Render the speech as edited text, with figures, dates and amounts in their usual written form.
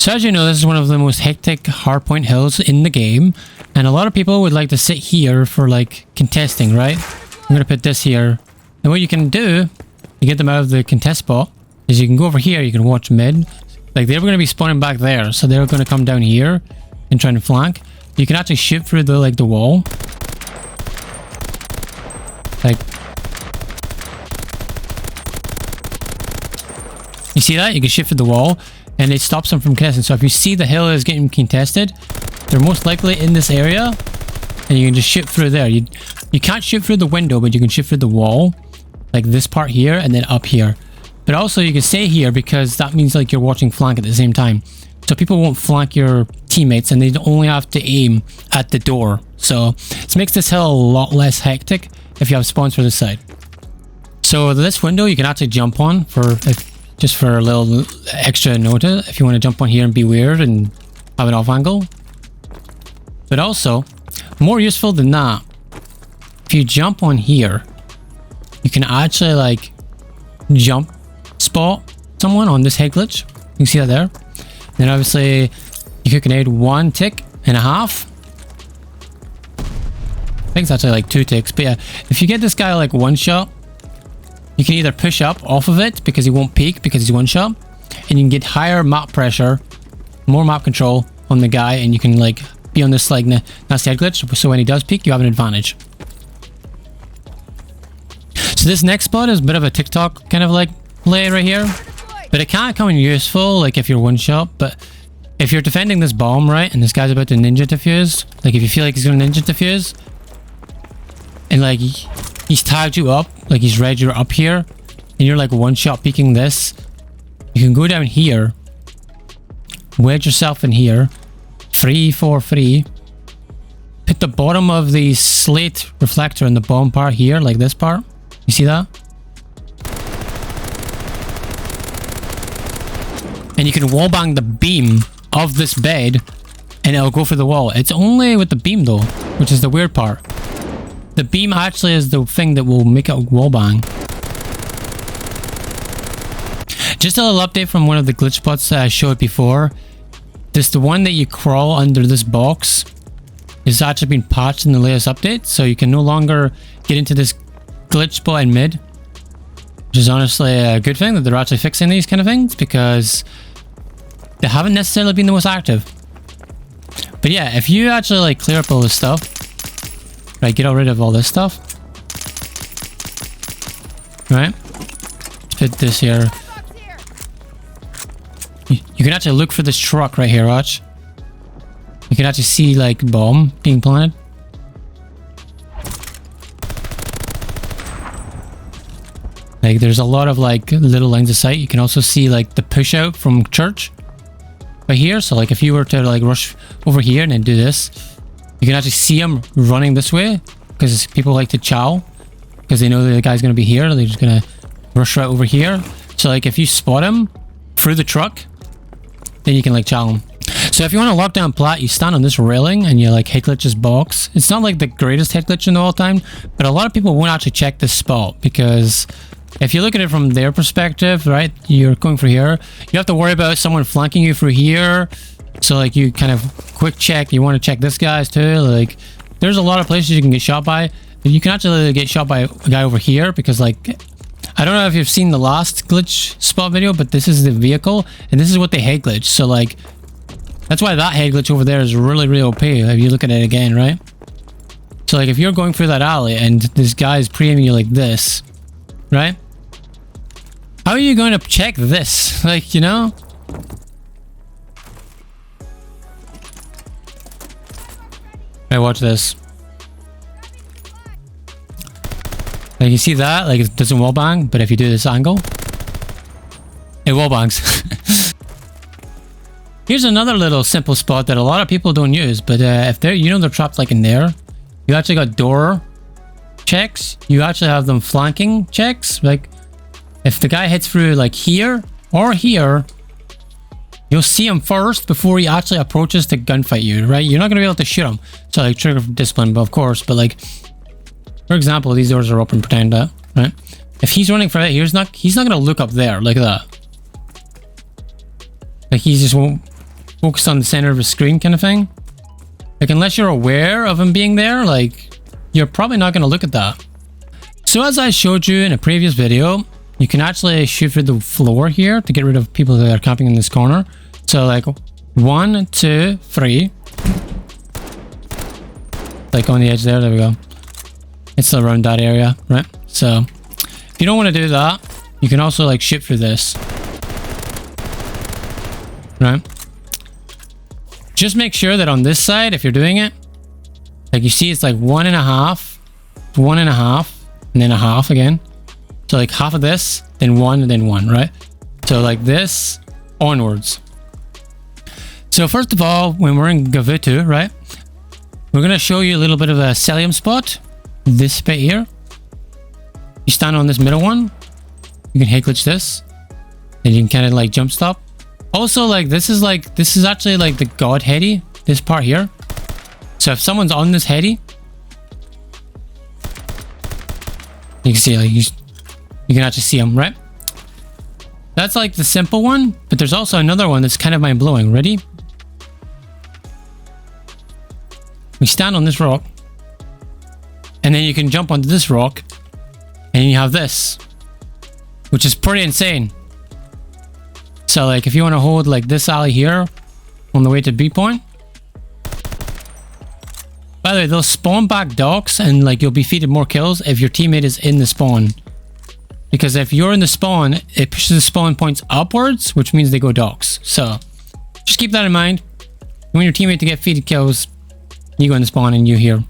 So as you know, this is one of the most hectic hardpoint hills in the game, and a lot of people would like to sit here for like contesting, right? I'm gonna put this here, and what you can do to get them out of the contest spot is you can go over here, you can watch mid. Like they were gonna be spawning back there, so they're gonna come down here and try and flank. You can actually shoot through the like the wall. Like, you see that? You can shoot through the wall, and it stops them from contesting. So if you see the hill is getting contested, they're most likely in this area, and you can just shoot through there. You can't shoot through the window, but you can shoot through the wall, like this part here, and then up here. But also you can stay here because that means like you're watching flank at the same time. So people won't flank your teammates, and they only have to aim at the door. So it makes this hill a lot less hectic if you have spawns for this side. So this window you can actually jump on just for a little extra notice if you want to jump on here and be weird and have an off angle. But also, more useful than that, if you jump on here, you can actually like jump spot someone on this head glitch. You can see that there. Then obviously you can add 1.5 ticks. I think it's actually like 2 ticks, but yeah, if you get this guy like one shot, you can either push up off of it because he won't peek because he's one shot, and you can get higher map pressure, more map control on the guy, and you can like be on this like nasty head glitch, so when he does peek, you have an advantage. So this next spot is a bit of a TikTok kind of like play right here, but it can't come in useful like if you're one shot. But if you're defending this bomb, right, and this guy's about to ninja defuse, like if you feel like he's gonna ninja defuse, and like he's tagged you up, like he's read you're up here, and you're like one shot peeking this, you can go down here, wedge yourself in here, 3-4-3, put the bottom of the slate reflector in the bomb part here, like this part. You see that? And you can wallbang the beam of this bed, and it'll go for the wall. It's only with the beam though, which is the weird part. The beam actually is the thing that will make it a wallbang. Just a little update from one of the glitch spots that I showed before. This, the one that you crawl under this box, is actually been patched in the latest update, so you can no longer get into this glitch spot in mid, which is honestly a good thing that they're actually fixing these kind of things, because they haven't necessarily been the most active. But yeah, if you actually like clear up all this stuff, right, get rid of all this stuff, right, put this here. You can actually look for this truck right here, watch. You can actually see like bomb being planted. Like there's a lot of like little lines of sight. You can also see like the push out from church right here. So like if you were to like rush over here and then do this, you can actually see them running this way, because people like to chow because they know that the guy's going to be here. They're just going to rush right over here. So like if you spot him through the truck, then you can like chow him. So if you want to lock down plat, you stand on this railing and you like head glitch this box. It's not like the greatest head glitch in all time, but a lot of people won't actually check this spot, because if you look at it from their perspective, right, you're going for here, you have to worry about someone flanking you through here. So like you kind of quick check, you want to check this guy's too. Like there's a lot of places you can get shot by. You can actually get shot by a guy over here, because like, I don't know if you've seen the last glitch spot video, but this is the vehicle and this is what they head glitch. So like, that's why that head glitch over there is really, really OP if you look at it again, right? So like if you're going through that alley and this guy is pre-aiming you like this, right? How are you going to check this? Like, you know? Right, watch this. Like you see that? Like it doesn't wallbang, but if you do this angle, it wallbangs. Here's another little simple spot that a lot of people don't use, but if they're, you know, they're trapped like in there, you actually got door checks. You actually have them flanking checks. Like if the guy hits through like here or here, you'll see him first before he actually approaches to gunfight you, right? You're not gonna be able to shoot him. So like trigger discipline, but of course, but like, for example, these doors are open, pretend that, right? If he's running for it, he's not gonna look up there like that. Like he just won't focused on the center of the screen kind of thing. Like, unless you're aware of him being there, like, you're probably not going to look at that. So as I showed you in a previous video, you can actually shoot through the floor here to get rid of people that are camping in this corner. So like 1, 2, 3. Like on the edge there we go. It's around that area, right? So if you don't want to do that, you can also like shoot through this. Right? Just make sure that on this side, if you're doing it, like you see it's like 1.5, 1.5, and then a half again. So like half of this, then 1, and then 1, right? So like this onwards. So first of all, when we're in Gevutu, right, we're going to show you a little bit of a Celium spot. This bit here. You stand on this middle one. You can head glitch this. And you can kind of like jump stop. Also, like this is actually like the God heady, this part here. So if someone's on this heady, you can see like you can actually see them, right? That's like the simple one, but there's also another one that's kind of mind-blowing. Ready? We stand on this rock, and then you can jump onto this rock, and you have this, which is pretty insane. So like if you want to hold like this alley here on the way to B point. By the way, they'll spawn back docks and like you'll be feeded more kills if your teammate is in the spawn. Because if you're in the spawn, it pushes the spawn points upwards, which means they go docks. So just keep that in mind. You want your teammate to get feeded kills, you go in the spawn and you here.